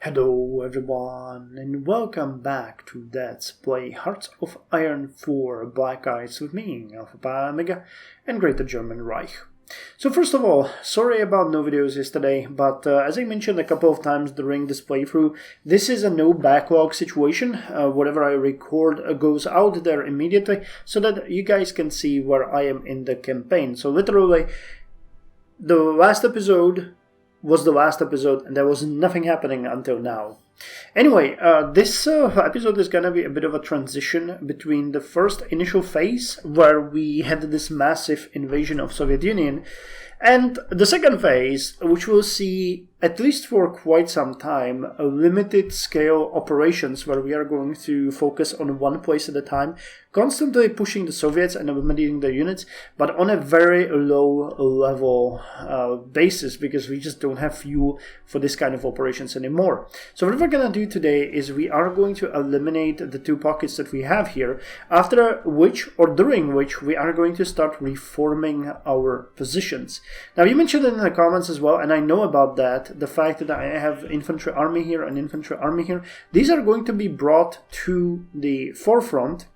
Hello everyone and welcome back to Let's Play Hearts of Iron 4 Black Ice with me, Alpha Omega and Greater German Reich. So first of all, sorry about no videos yesterday, but as I mentioned a couple of times during this playthrough, this is a no backlog situation. Whatever I record goes out there immediately so that you guys can see where I am in the campaign. So literally, the last episode was the last episode and there was nothing happening until now. Anyway, this episode is gonna be a bit of a transition between the first initial phase where we had this massive invasion of Soviet Union and the second phase, which will see, at least for quite some time, a limited scale operations where we are going to focus on one place at a time, constantly pushing the Soviets and eliminating their units, but on a very low level basis, because we just don't have fuel for this kind of operations anymore. So what we're gonna do today is we are going to eliminate the two pockets that we have here, after which, or during which, we are going to start reforming our positions. Now you mentioned it in the comments as well, and I know about that, the fact that I have infantry army here and infantry army here. These are going to be brought to the forefront.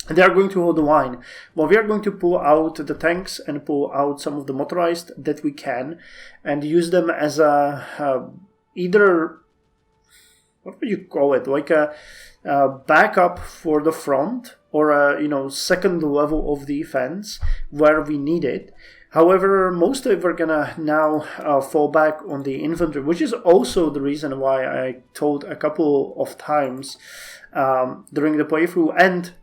They are going to hold the line. Well, we are going to pull out the tanks and pull out some of the motorized that we can and use them as a either, what would you call it, like a backup for the front, or a second level of defense where we need it. However, mostly we're gonna now fall back on the infantry, which is also the reason why I told a couple of times during the playthrough and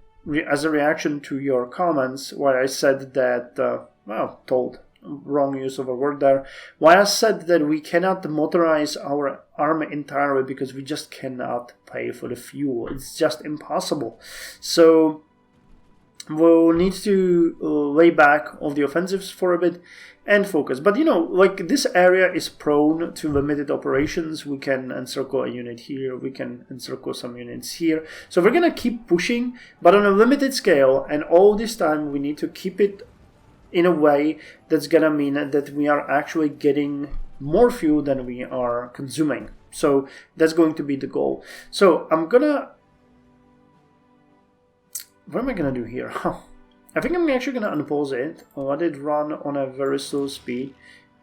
as a reaction to your comments, why I said that, told, wrong use of a word there, why I said that we cannot motorize our army entirely because we just cannot pay for the fuel. It's just impossible. So we'll need to lay back on the offensives for a bit and focus. But like this area is prone to limited operations. We can encircle a unit here, we can encircle some units here. So we're gonna keep pushing, but on a limited scale, and all this time we need to keep it in a way that's gonna mean that we are actually getting more fuel than we are consuming. So that's going to be the goal. So what am I gonna do here? I think I'm actually gonna unpause it, let it run on a very slow speed.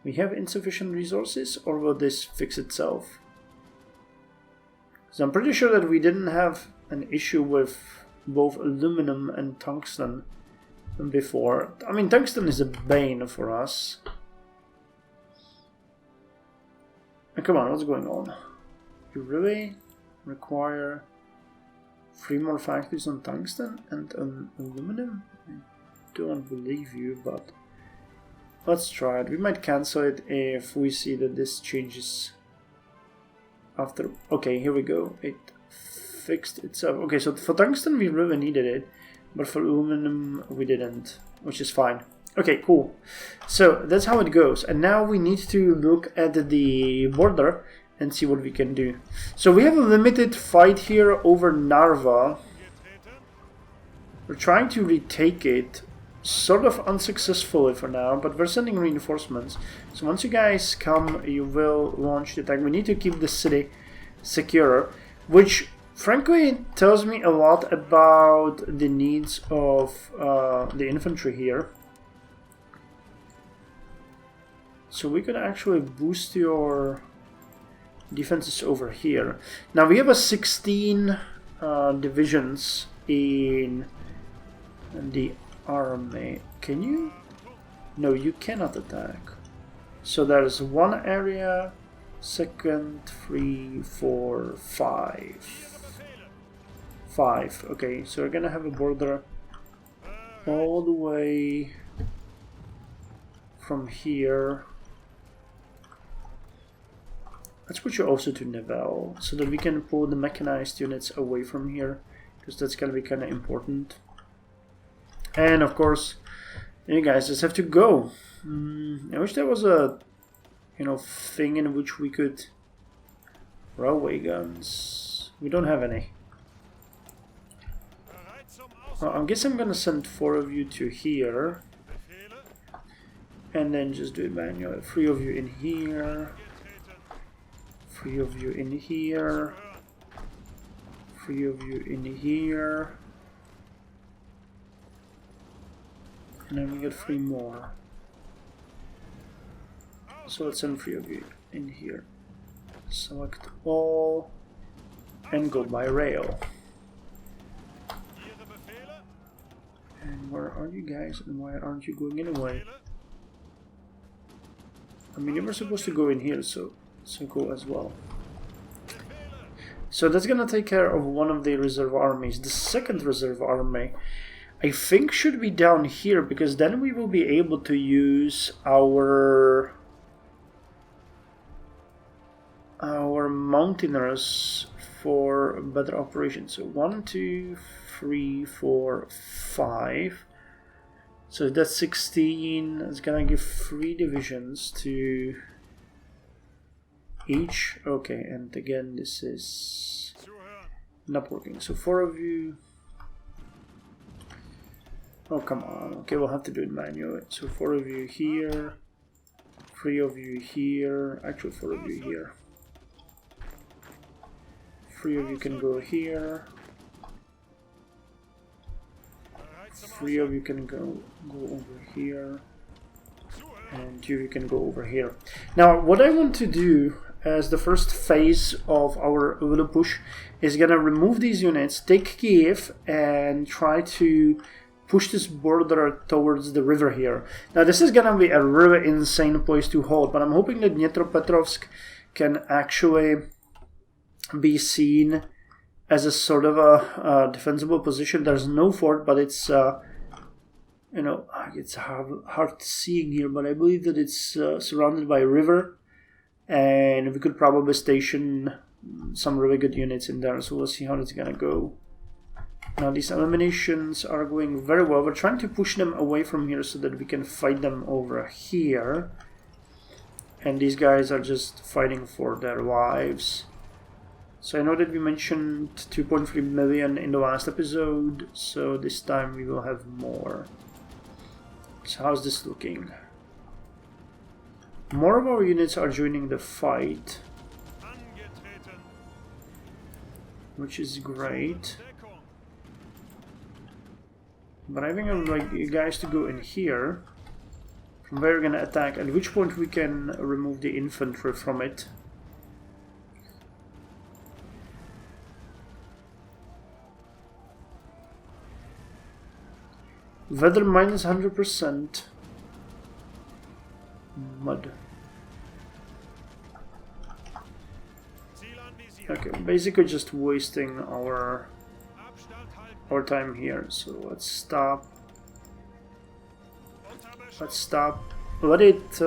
We have insufficient resources, or will this fix itself? So I'm pretty sure that we didn't have an issue with both aluminum and tungsten before. I mean, tungsten is a bane for us. Come on, what's going on? You really require 3 more factories on tungsten and aluminum? I don't believe you, but let's try it. We might cancel it if we see that this changes after. Okay, here we go. It fixed itself. Okay, so for tungsten we really needed it, but for aluminum we didn't, which is fine. Okay, cool. So that's how it goes. And now we need to look at the border and see what we can do. So we have a limited fight here over Narva. We're trying to retake it, sort of unsuccessfully for now, but we're sending reinforcements. So once you guys come, you will launch the attack. We need to keep the city secure, which frankly tells me a lot about the needs of the infantry here. So we could actually boost your defenses over here. Now we have a 16 divisions in the army. Can you? No, you cannot attack. So there's one area, second, 3, 4, 5. 5. Okay, so we're gonna have a border all the way from here. Let's put you also to Nivelle, so that we can pull the mechanized units away from here, because that's going to be kind of important. And of course, you guys just have to go. I wish there was a, thing in which we could railway guns. We don't have any. Well, I guess I'm going to send 4 of you to here. and then just do it manually. 3 of you in here, Three of you in here. Three of you in here. And then we get 3 more. So let's send 3 of you in here. Select all and go by rail. And where are you guys and why aren't you going anyway? I mean, you were supposed to go in here, so go as well. So that's gonna take care of one of the reserve armies. The second reserve army, I think, should be down here, because then we will be able to use our mountaineers for better operations. So 1, 2, 3, 4, 5. So that's 16. It's gonna give 3 divisions to each. Okay, and again, this is not working. So 4 of you. Oh, come on. Okay, we'll have to do it manually. So 4 of you here. 3 of you here. Actually, 4 of you here. 3 of you can go here. 3 of you can go over here. And 2 of you can go over here. Now, what I want to do as the first phase of our little push is gonna remove these units, take Kiev, and try to push this border towards the river here. Now, this is gonna be a really insane place to hold, but I'm hoping that Dnipropetrovsk can actually be seen as a sort of a defensible position. There's no fort, but it's you know, it's hard seeing here, but I believe that it's surrounded by a river, and we could probably station some really good units in there. So we'll see how it's gonna go. Now these eliminations are going very well. We're trying to push them away from here so that we can fight them over here, and these guys are just fighting for their lives. So I know that we mentioned 2.3 million in the last episode, so this time we will have more. So how's this looking? More of our units are joining the fight, which is great. But I think I would like you guys to go in here, from where we're gonna attack, at which point we can remove the infantry from it. Weather minus 100%. Mud. Okay, basically just wasting our time here. So let's stop. Let it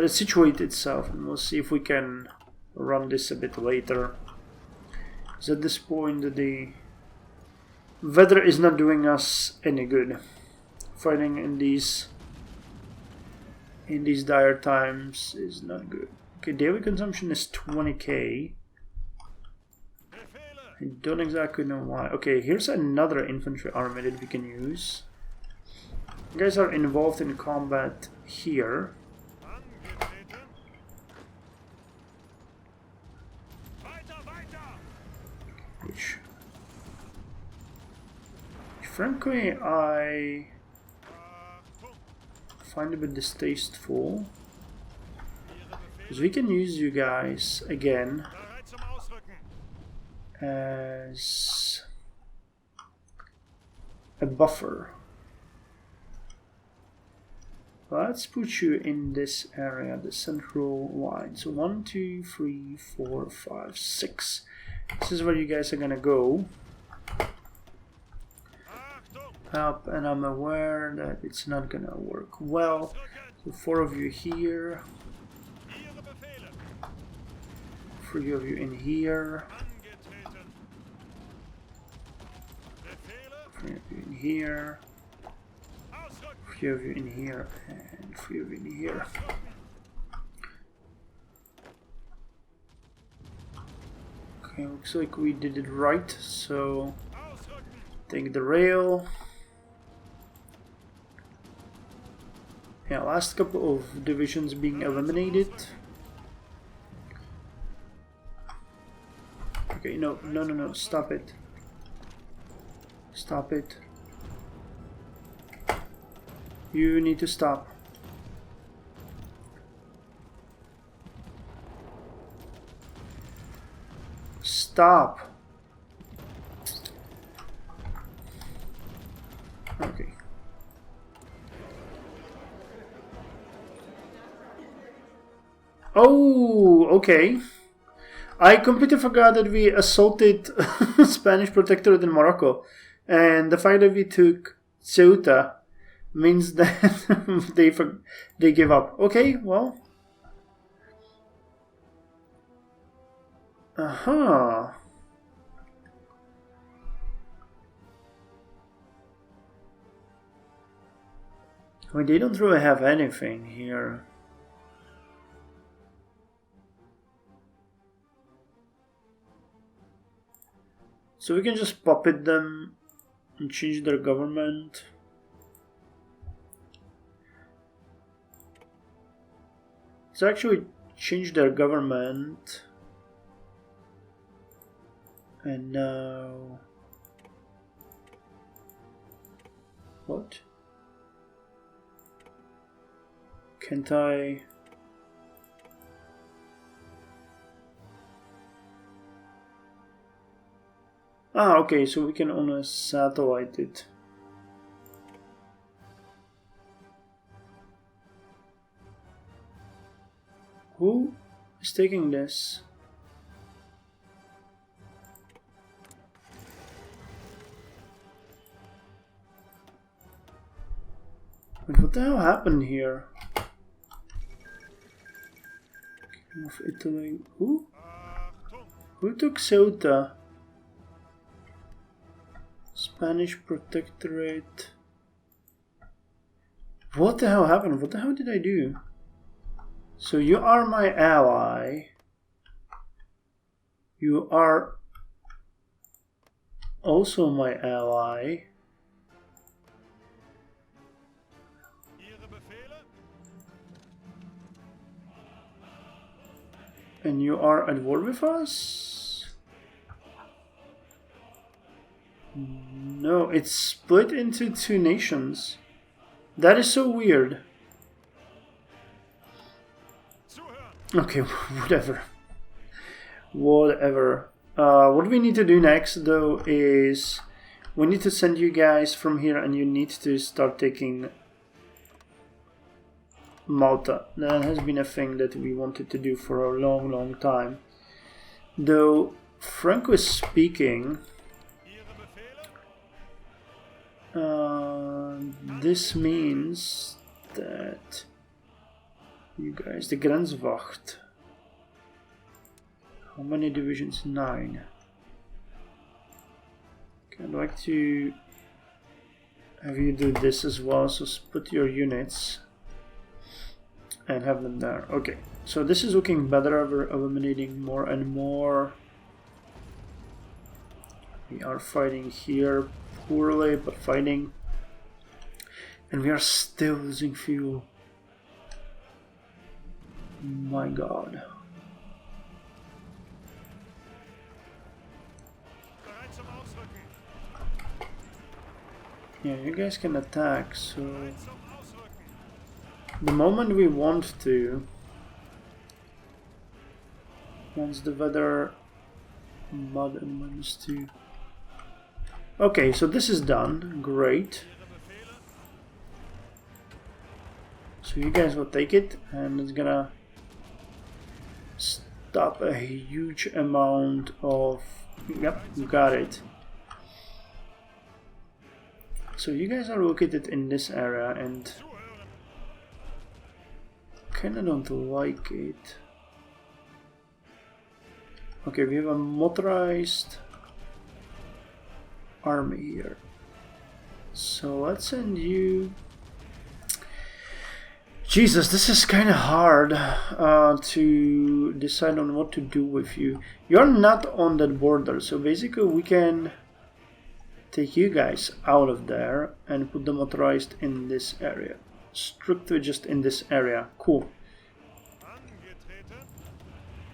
situate itself, and we'll see if we can run this a bit later. So at this point, the weather is not doing us any good. Fighting in these dire times is not good. Okay, daily consumption is 20k. I don't exactly know why. Okay, here's another infantry army that we can use. You guys are involved in combat here. Which, frankly, I find a bit distasteful, because we can use you guys again as a buffer. Let's put you in this area, the central line. So 1, 2, 3, 4, 5, 6. This is where you guys are gonna go. Up, and I'm aware that it's not gonna work well. So 4 of you here, 3 of you in here, 3 of you in here, 3 of you in here, and 3 of you in here. Okay, looks like we did it right. So take the rail. Yeah, last couple of divisions being eliminated. Okay, no, no, no, no, stop it. Stop it. You need to stop. Stop. Okay. Oh, okay. I completely forgot that we assaulted Spanish protectorate in Morocco, and the fact that we took Ceuta means that they give up. Okay, well. Uh-huh. I mean, they don't really have anything here. So we can just puppet them and change their government. Let's actually change their government. And now... What? Can't I... Ah, okay, so we can only satellite it. Who is taking this? Wait, what the hell happened here? King of Italy. Who? Who took Ceuta? Spanish protectorate. What the hell happened? What the hell did I do? So you are my ally. You are also my ally. And you are at war with us? No, it's split into two nations. That is so weird. Okay, whatever. Whatever. What we need to do next, though, is we need to send you guys from here, and you need to start taking Malta. That has been a thing that we wanted to do for a long, long time. Though, frankly speaking, this means that you guys, the Grenzwacht, how many divisions? 9. Okay, I'd like to have you do this as well, so split your units and have them there. Okay, so this is looking better. We're eliminating more and more. We are fighting here poorly, but fighting. And we are still losing fuel. My god. Yeah, you guys can attack, so the moment we want to, once the weather mud and -2. Okay, so this is done. Great. So you guys will take it, and it's gonna stop a huge amount of... Yep, you got it. So you guys are located in this area, and kinda don't like it. Okay, we have a motorized army here. So let's send you... Jesus, this is kind of hard to decide on what to do with you. You're not on that border, so basically we can take you guys out of there and put the motorized in this area. Strictly just in this area. Cool.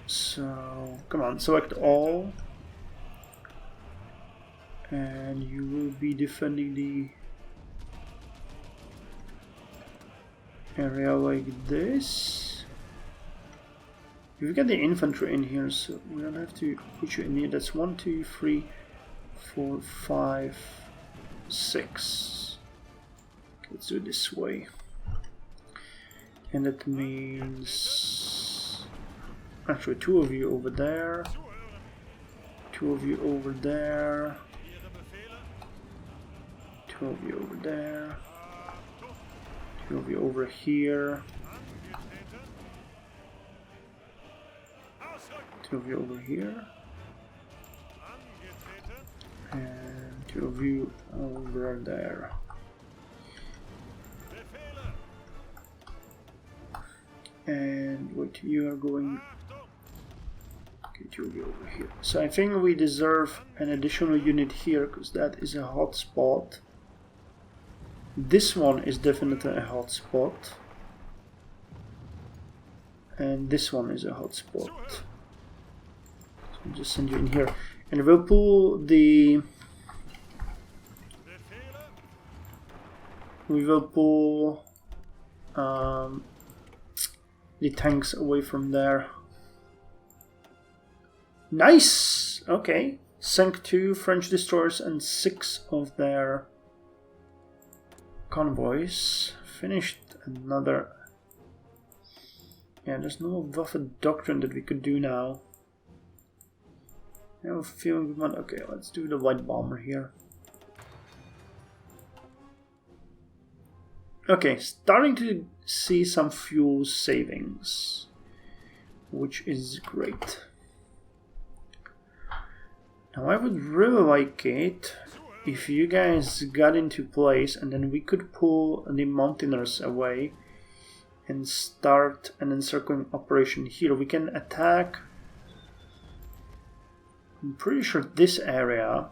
So, come on, select all. And you will be defending the area like this. We've got the infantry in here, so we don't have to put you in here. That's 1, 2, 3, 4, 5, 6. Okay, let's do it this way. And that means actually 2 of you over there, 2 of you over there, 2 of you over there, 2 of you over here, 2 of you over here, and 2 of you over there. And wait, you are going. Okay, 2 of you over here. So I think we deserve an additional unit here because that is a hot spot. This one is definitely a hot spot. And this one is a hot spot. So I'll just send you in here. And we'll pull the... We will pull the tanks away from there. Nice! Okay. Sank 2 French destroyers and 6 of their convoys. Finished another... Yeah, there's no Waffe doctrine that we could do now. I have a feeling we want... Okay, let's do the white bomber here. Okay, starting to see some fuel savings, which is great. Now I would really like it if you guys got into place and then we could pull the mountaineers away and start an encircling operation here. We can attack, I'm pretty sure, this area,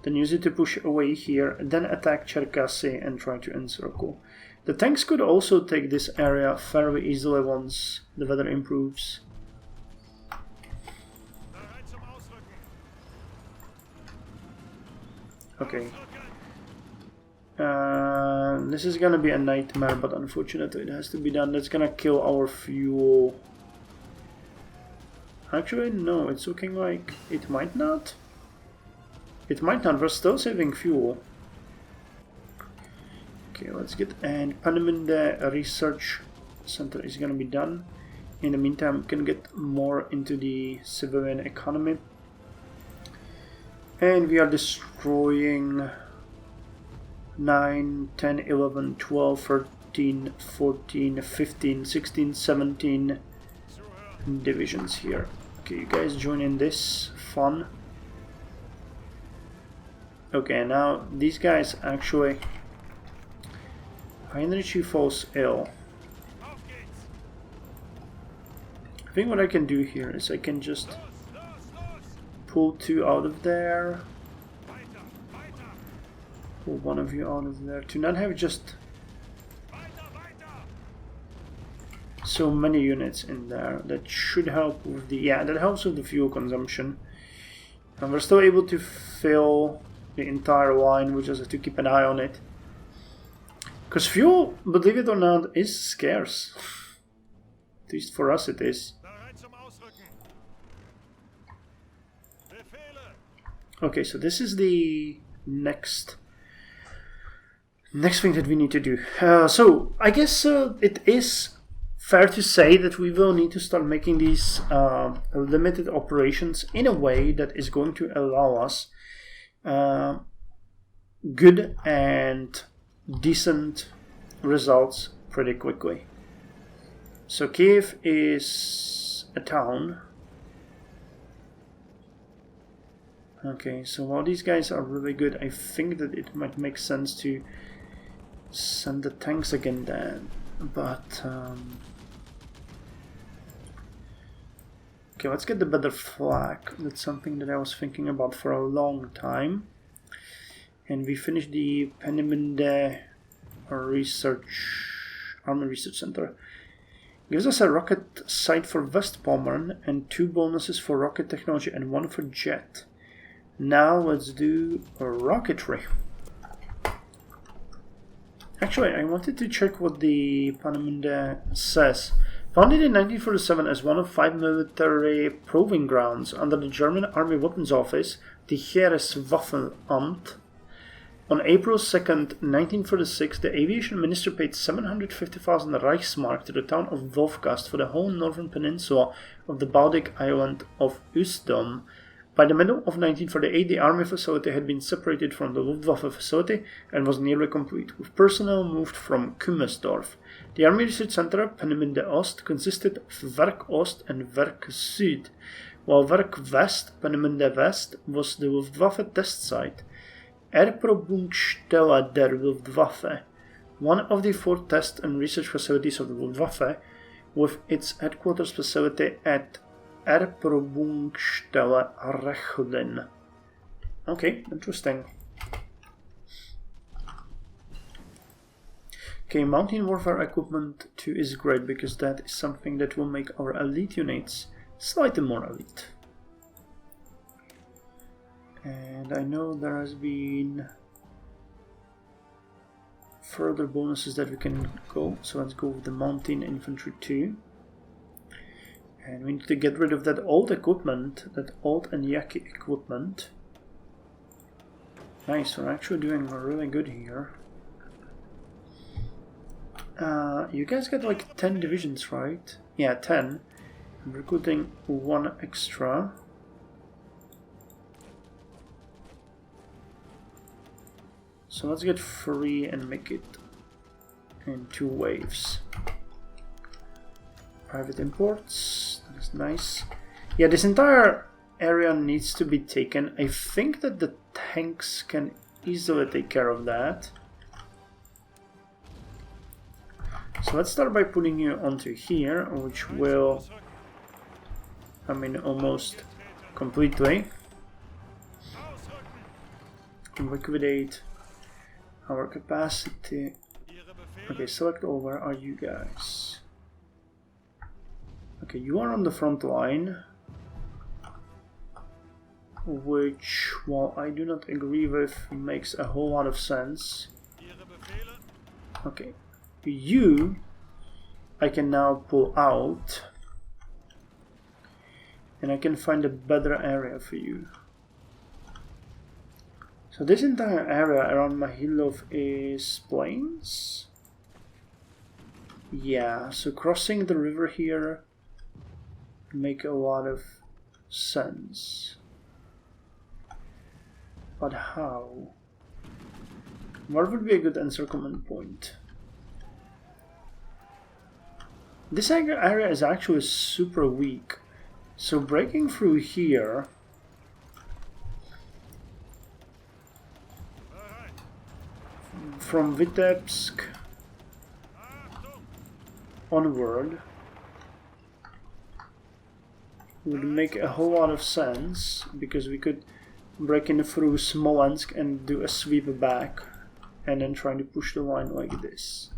then use it to push away here, and then attack Cherkasy and try to encircle. The tanks could also take this area fairly easily once the weather improves. Okay. This is gonna be a nightmare, but unfortunately it has to be done. That's gonna kill our fuel. Actually, no, it's looking like it might not. It might not, we're still saving fuel. Okay, let's get... And Paneminde Research Center is gonna be done. In the meantime, we can get more into the civilian economy. And we are destroying 9, 10, 11, 12, 13, 14, 15, 16, 17 divisions here. Okay, you guys join in this fun. Okay, now these guys actually... Heinrich falls ill. I think what I can do here is I can just pull 2 out of there. Pull 1 of you out of there. To not have just so many units in there. That should help with the... Yeah, that helps with the fuel consumption. And we're still able to fill the entire line. We just have to keep an eye on it. Because fuel, believe it or not, is scarce. At least for us it is. Okay, so this is the next thing that we need to do. So I guess it is fair to say that we will need to start making these limited operations in a way that is going to allow us good and decent results pretty quickly. So Kiev is a town. Okay, so while these guys are really good, I think that it might make sense to send the tanks again then. But okay, let's get the better flag. That's something that I was thinking about for a long time. And we finished the Paneminde Army Research Center. Gives us a rocket site for West Pommern and 2 bonuses for rocket technology and 1 for jet. Now let's do rocketry. Actually, I wanted to check what the Peenemünde says. Founded in 1947 as one of 5 military proving grounds under the German Army Weapons Office, the Heereswaffenamt, on April 2nd, 1946, the aviation minister paid 750,000 Reichsmark to the town of Wolfgast for the whole northern peninsula of the Baltic island of Usedom. By the middle of 1948, the army facility had been separated from the Luftwaffe facility and was nearly complete, with personnel moved from Kummersdorf. The Army Research Center, Peenemünde Ost, consisted of Werk Ost and Werk Süd, while Werk West, Peenemünde West, was the Luftwaffe test site. Erprobungsstelle der Luftwaffe, one of the 4 test and research facilities of the Luftwaffe, with its headquarters facility at Erprobungsstelle Rechlin. Okay, interesting. Okay, mountain warfare equipment 2 is great because that is something that will make our elite units slightly more elite. And I know there has been further bonuses that we can go, so let's go with the mountain infantry 2. And we need to get rid of that old equipment, that old and yucky equipment. Nice, we're actually doing really good here. You guys got like 10 divisions, right? Yeah, 10. I'm recruiting 1 extra. So let's get 3 and make it in 2 waves. Private imports, that's nice. Yeah, this entire area needs to be taken. I think that the tanks can easily take care of that. So let's start by putting you onto here, which will, almost completely liquidate our capacity. Okay, select all. Where are you guys? Okay, you are on the front line, which, while I do not agree with, makes a whole lot of sense. Okay, you, I can now pull out, and I can find a better area for you. So this entire area around Mahilov is plains? Yeah, so crossing the river here make a lot of sense. But how? What would be a good encirclement point? This area is actually super weak, so breaking through here from Vitebsk onward would make a whole lot of sense, because we could break in through Smolensk and do a sweep back and then try to push the line like this.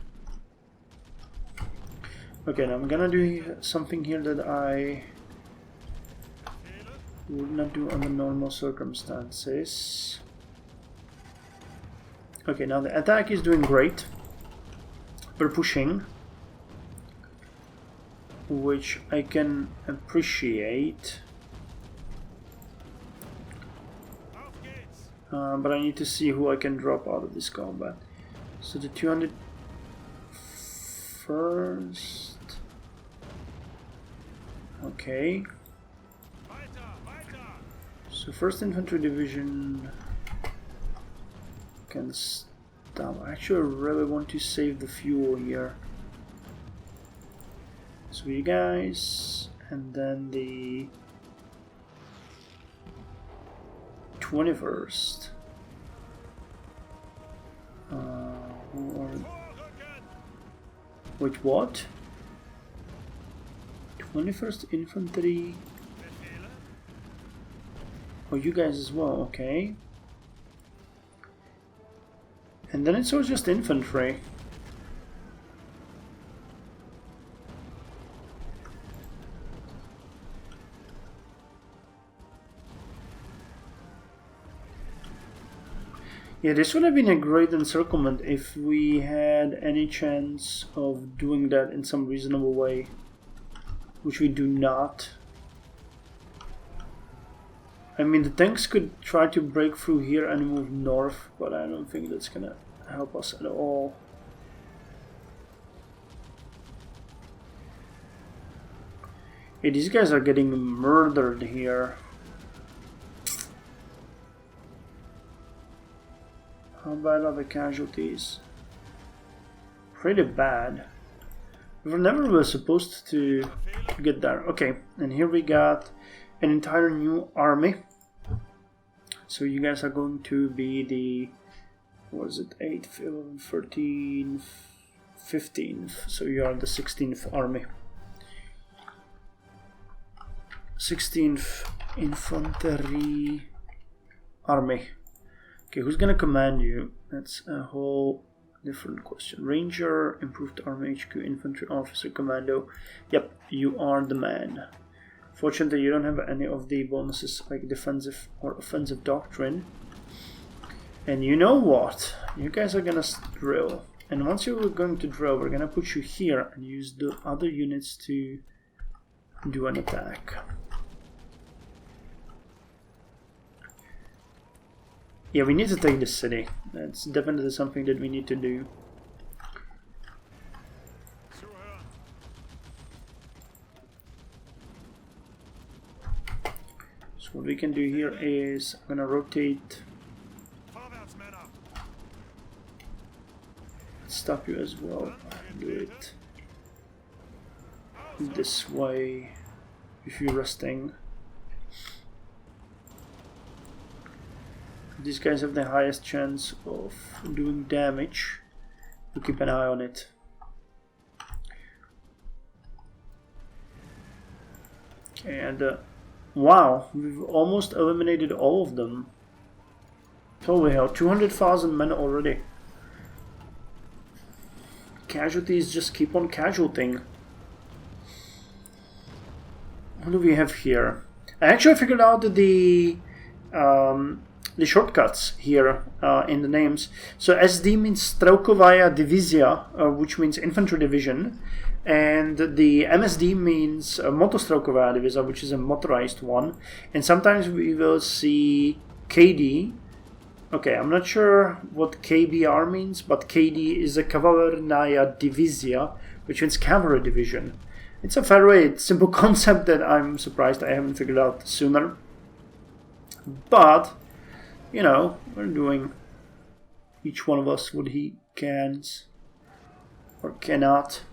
Okay, now I'm gonna do something here that I would not do under normal circumstances. Okay, now the attack is doing great. We're pushing, which I can appreciate. But I need to see who I can drop out of this combat. So the 200 first. Okay. So 1st Infantry Division can stop. Actually, I really want to save the fuel here. So you guys, and then the 21st. Wait, what? 21st Infantry. Oh, you guys as well, okay. And then it's all just infantry. Yeah, this would have been a great encirclement if we had any chance of doing that in some reasonable way, which we do not. I mean, the tanks could try to break through here and move north, but I don't think that's gonna help us at all. Yeah, these guys are getting murdered here. How bad are the casualties? Pretty bad. We were never supposed to get there. Okay, and here we got an entire new army. So you guys are going to be the, what is it, 8th, 11th, 13th, 15th. So you are the 16th army. 16th Infantry Army. Okay, who's gonna command you? That's a whole different question. Ranger, improved army HQ, infantry officer, commando. Yep, you are the man. Fortunately, you don't have any of the bonuses like defensive or offensive doctrine. And you know what? You guys are gonna drill. And once you're going to drill, we're gonna put you here and use the other units to do an attack. Yeah, we need to take this city. That's definitely something that we need to do. So what we can do here is I'm gonna rotate. Stop you as well. Do it this way if you're resting. These guys have the highest chance of doing damage. So keep an eye on it. Okay, and wow, we've almost eliminated all of them. Holy hell, 200,000 men already. Casualties just keep on casualting. What do we have here? I actually figured out the shortcuts here in the names. So SD means Strelkovaya Divizia, which means infantry division, and the MSD means Motostrelkovaya Divizia, which is a motorized one. And sometimes we will see KD. Okay, I'm not sure what KBR means, but KD is a Kavalernaya Divizia, which means cavalry division. It's a very simple concept that I'm surprised I haven't figured out sooner. But you know, we're doing each one of us what he can or cannot.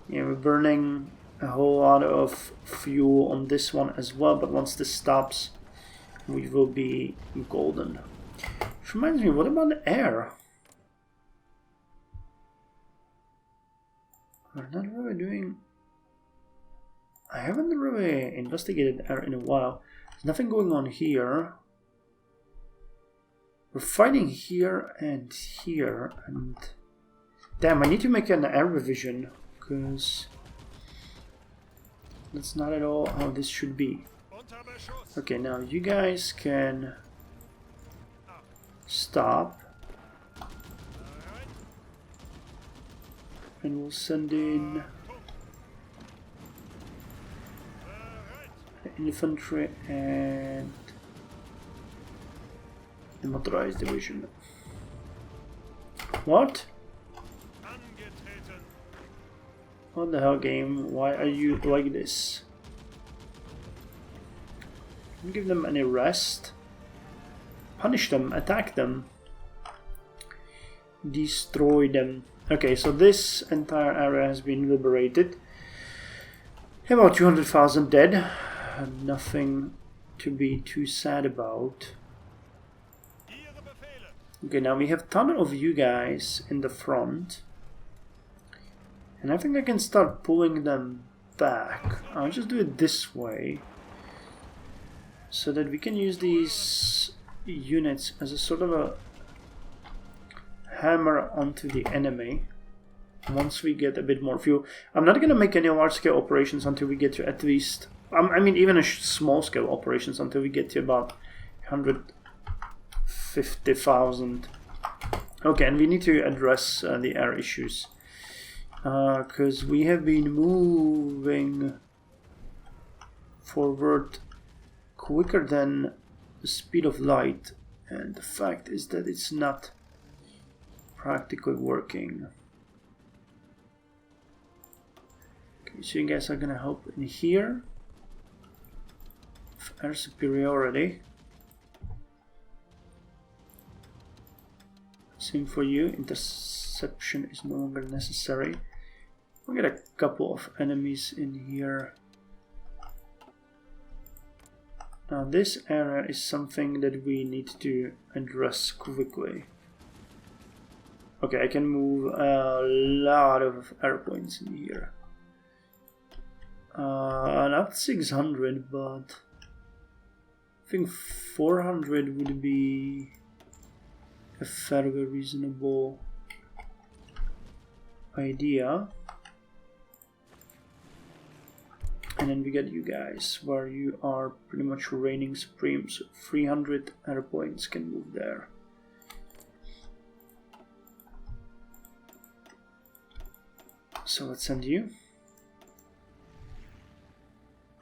Yeah, we're burning a whole lot of fuel on this one as well, but once this stops, we will be golden. Which reminds me, what about the air? We're not really doing... I haven't really investigated air in a while. There's nothing going on here. We're fighting here and here, and damn, I need to make an air revision because that's not at all how this should be. Okay, now you guys can stop, and we'll send in infantry and the motorized division. What? What the hell, game? Why are you like this? Don't give them any rest. Punish them, attack them, destroy them. Okay, so this entire area has been liberated. About 200,000 dead. Nothing to be too sad about. Okay, now we have a ton of you guys in the front. And I think I can start pulling them back. I'll just do it this way. So that we can use these units as a sort of a hammer onto the enemy. Once we get a bit more fuel. I'm not going to make any large-scale operations until we get to at least... I mean, even a small-scale operations until we get to about 100 50,000. Okay, and we need to address the air issues. Because we have been moving forward quicker than the speed of light. And the fact is that it's not practically working. Okay, so you guys are gonna help in here. Air superiority. Same for you. Interception is no longer necessary. We'll get a couple of enemies in here. Now this area is something that we need to address quickly. Okay, I can move a lot of airplanes in here. Not 600, but I think 400 would be a fairly reasonable idea. And then we get you guys, where you are pretty much reigning supreme, so 300 airplanes can move there. So let's send you.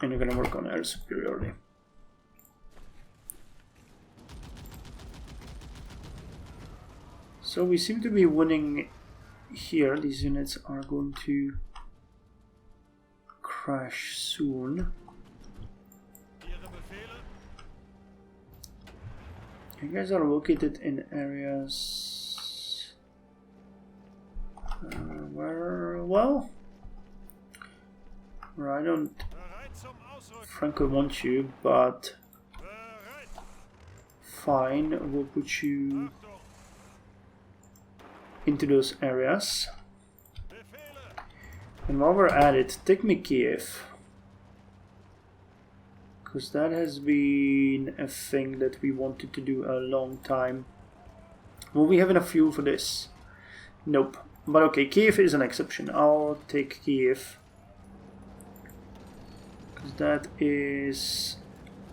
And you're gonna work on air superiority. So we seem to be winning here. These units are going to crash soon. You guys are located in areas where, well, where I don't frankly want you, but fine, we'll put you into those areas. And while we're at it, take me Kiev, because that has been a thing that we wanted to do a long time. Will we have enough fuel for this? Nope. But okay, Kiev is an exception. I'll take Kiev, because that is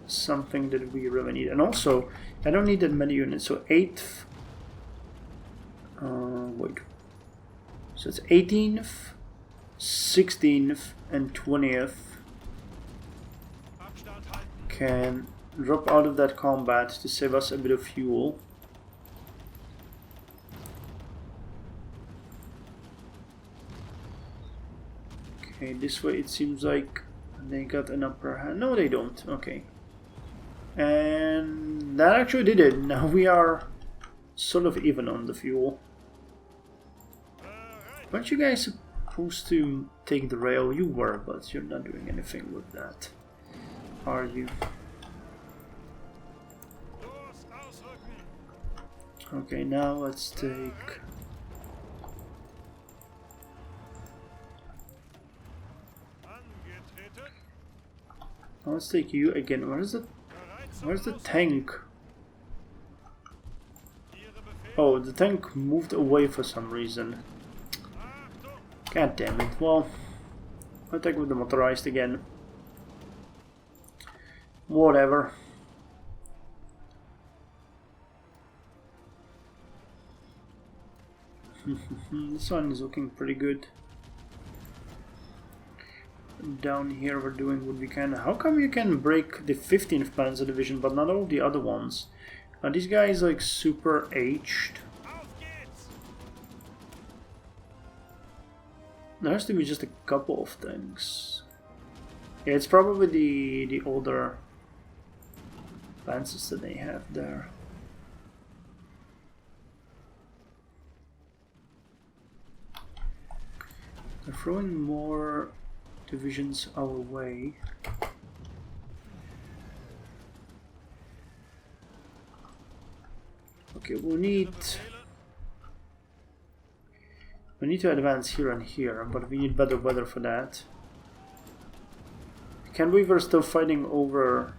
something that we really need. And also, I don't need that many units, so 8th. Wait. So it's 18th, 16th, and 20th can drop out of that combat to save us a bit of fuel. Okay, this way it seems like they got an upper hand. No, they don't. Okay. And that actually did it. Now we are sort of even on the fuel. Weren't you guys supposed to take the rail? You were, but you're not doing anything with that, are you? Okay, now let's take... Now let's take you again. Where's the tank? Oh, the tank moved away for some reason. God damn it. Well, I'll take with the motorized again. Whatever. This one is looking pretty good. Down here we're doing what we can. How come you can break the 15th Panzer Division but not all the other ones? Are these guys like super aged? There has to be just a couple of things. Yeah, it's probably the older Panzers that they have there. They're throwing more divisions our way. Okay, we need to advance here and here, but we need better weather for that. Can Weaver still fighting over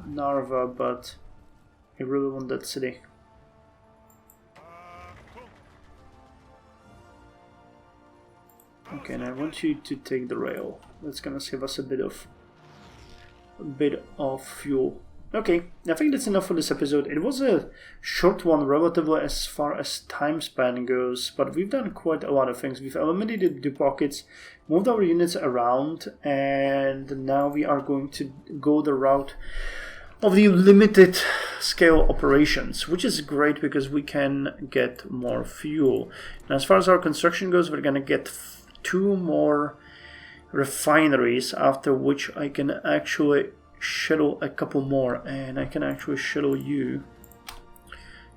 Narva, but I really want that city. Okay, and I want you to take the rail. That's gonna save us a bit of fuel. okay, I think that's enough for this episode. It was a short one relatively as far as time span goes, but we've done quite a lot of things. We've eliminated the pockets, moved our units around, and now we are going to go the route of the limited scale operations, which is great because we can get more fuel. And as far as our construction goes, we're going to get 2 more refineries, after which I can actually schedule a couple more, and I can actually schedule you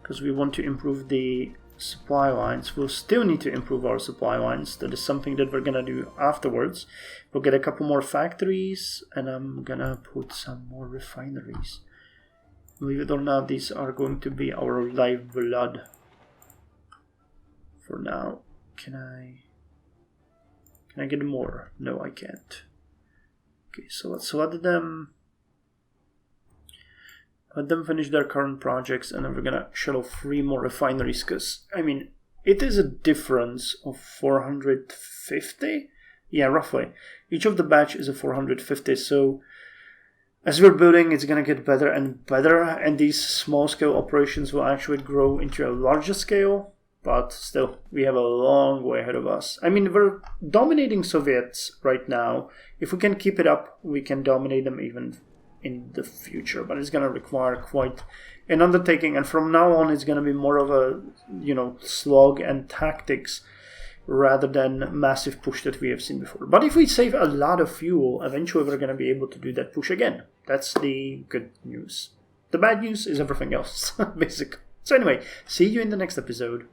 because we want to improve the supply lines. We'll still need to improve our supply lines. That is something that we're gonna do afterwards. We'll get a couple more factories, and I'm gonna put some more refineries. Believe it or not, these are going to be our lifeblood for now. Can I get more? No, I can't. Okay, so let's let them finish their current projects, and then we're gonna shuttle 3 more refineries, because, I mean, it is a difference of 450? Yeah, roughly. Each of the batch is a 450, so as we're building, it's gonna get better and better, and these small-scale operations will actually grow into a larger scale, but still, we have a long way ahead of us. I mean, we're dominating Soviets right now. If we can keep it up, we can dominate them even in the future, but it's going to require quite an undertaking, and from now on it's going to be more of a, slog and tactics rather than massive push that we have seen before. But if we save a lot of fuel, eventually we're going to be able to do that push again. That's the good news. The bad news is everything else, basically. So anyway, see you in the next episode.